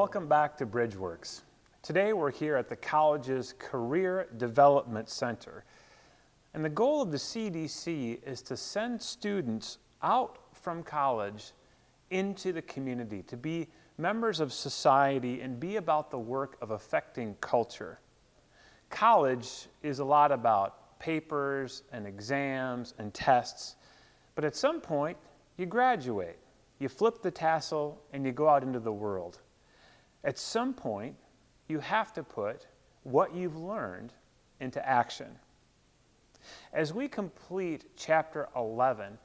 welcome back to Bridgeworks. Today we're here at the college's Career Development Center. And the goal of the CDC is to send students out from college into the community, to be members of society and be about the work of affecting culture. College is a lot about papers and exams and tests, but at some point you graduate, you flip the tassel, and you go out into the world. At some point, you have to put what you've learned into action. As we complete chapter 11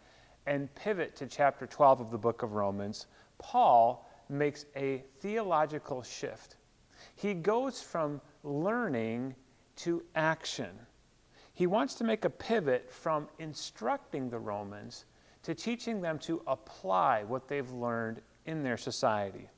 and pivot to chapter 12 of the book of Romans, Paul makes a theological shift. He goes from learning to action. He wants to make a pivot from instructing the Romans to teaching them to apply what they've learned in their society.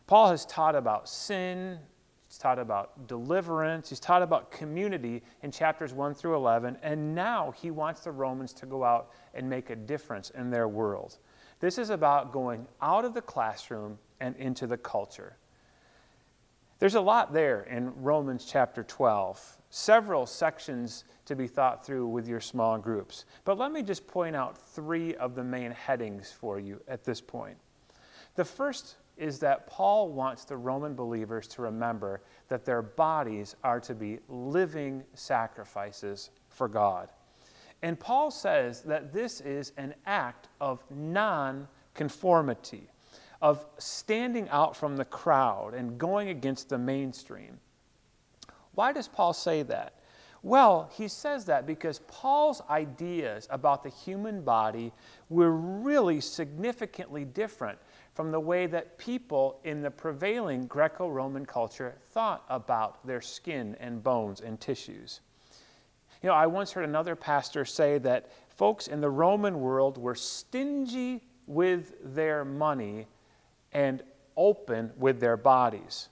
Paul has taught about sin, he's taught about deliverance, he's taught about community in chapters 1 through 11, and now he wants the Romans to go out and make a difference in their world. This is about going out of the classroom and into the culture. There's a lot there in Romans chapter 12, several sections to be thought through with your small groups. But let me just point out three of the main headings for you at this point. The first is that Paul wants the Roman believers to remember that their bodies are to be living sacrifices for God. And Paul says that this is an act of non-conformity, of standing out from the crowd and going against the mainstream. Why does Paul say that? Well, he says that because Paul's ideas about the human body were really significantly different from the way that people in the prevailing Greco-Roman culture thought about their skin and bones and tissues. You know, I once heard another pastor say that folks in the Roman world were stingy with their money and open with their bodies.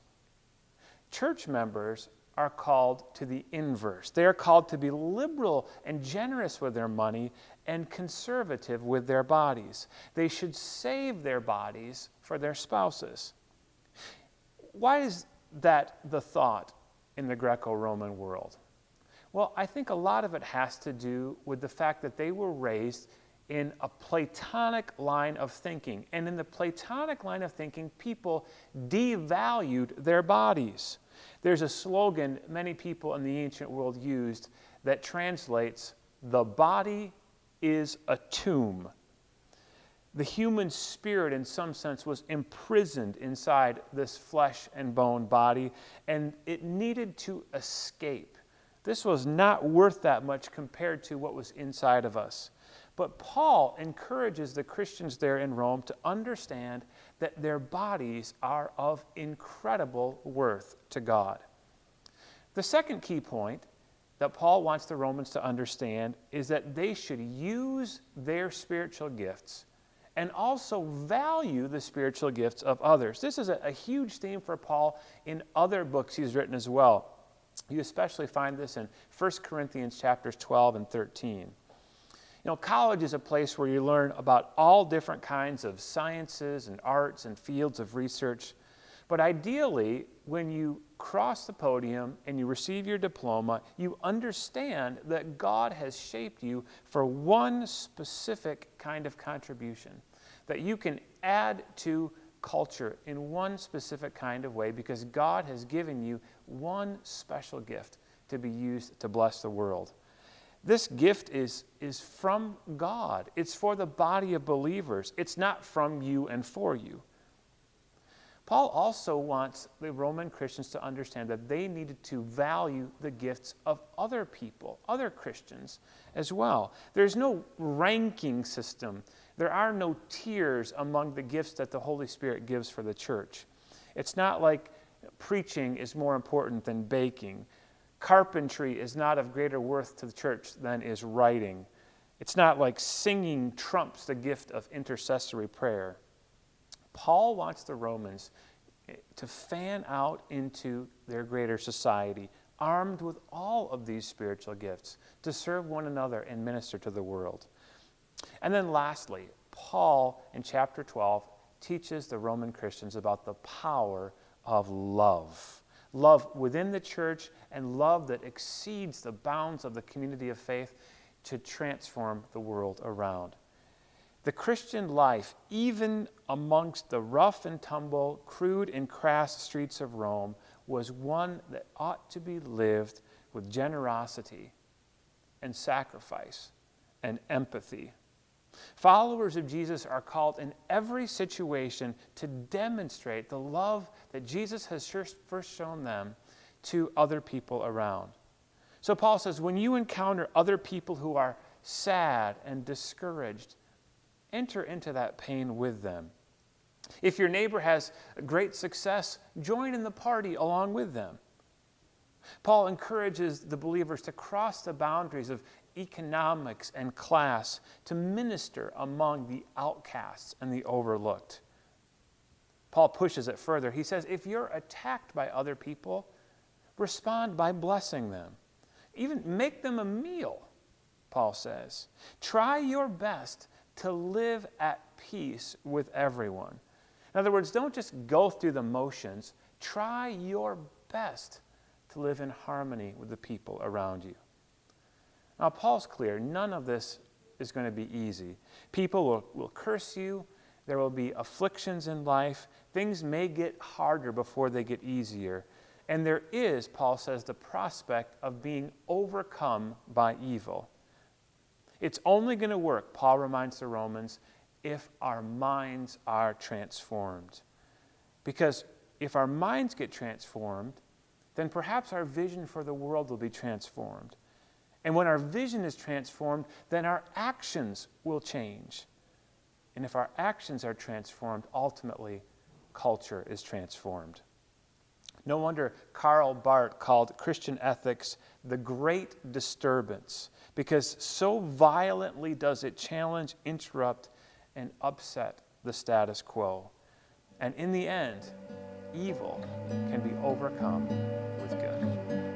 Church members are called to the inverse. They are called to be liberal and generous with their money and conservative with their bodies. They should save their bodies for their spouses. Why is that the thought in the Greco-Roman world? Well, I think a lot of it has to do with the fact that they were raised in a Platonic line of thinking. And in the Platonic line of thinking, people devalued their bodies. There's a slogan many people in the ancient world used that translates, "The body is a tomb." The human spirit, in some sense, was imprisoned inside this flesh and bone body, and it needed to escape. This was not worth that much compared to what was inside of us. But Paul encourages the Christians there in Rome to understand that their bodies are of incredible worth to God. The second key point that Paul wants the Romans to understand is that they should use their spiritual gifts and also value the spiritual gifts of others. This is a huge theme for Paul in other books he's written as well. You especially find this in 1 Corinthians chapters 12 and 13. You know, college is a place where you learn about all different kinds of sciences and arts and fields of research. But ideally, when you cross the podium and you receive your diploma, you understand that God has shaped you for one specific kind of contribution, that you can add to culture in one specific kind of way because God has given you one special gift to be used to bless the world. This gift is from God. It's for the body of believers. It's not from you and for you. Paul also wants the Roman Christians to understand that they needed to value the gifts of other people, other Christians as well. There's no ranking system. There are no tiers among the gifts that the Holy Spirit gives for the church. It's not like preaching is more important than baking. Carpentry is not of greater worth to the church than is writing. It's not like singing trumps the gift of intercessory prayer. Paul wants the Romans to fan out into their greater society, armed with all of these spiritual gifts, to serve one another and minister to the world. And then lastly, Paul in chapter 12 teaches the Roman Christians about the power of love. Love within the church and love that exceeds the bounds of the community of faith to transform the world around. The Christian life, even amongst the rough and tumble, crude and crass streets of Rome, was one that ought to be lived with generosity and sacrifice and empathy. Followers of Jesus are called in every situation to demonstrate the love that Jesus has first shown them to other people around. So Paul says, when you encounter other people who are sad and discouraged, enter into that pain with them. If your neighbor has great success, join in the party along with them. Paul encourages the believers to cross the boundaries of economics and class to minister among the outcasts and the overlooked. Paul pushes it further. He says, if you're attacked by other people, respond by blessing them. Even make them a meal, Paul says. Try your best to live at peace with everyone. In other words, don't just go through the motions. Try your best to live in harmony with the people around you. Now, Paul's clear. None of this is going to be easy. People will curse you. There will be afflictions in life. Things may get harder before they get easier. And there is, Paul says, the prospect of being overcome by evil. It's only going to work, Paul reminds the Romans, if our minds are transformed. Because if our minds get transformed, then perhaps our vision for the world will be transformed. And when our vision is transformed, then our actions will change. And if our actions are transformed, ultimately, culture is transformed. No wonder Karl Barth called Christian ethics the great disturbance, because so violently does it challenge, interrupt, and upset the status quo. And in the end, evil can be overcome with good.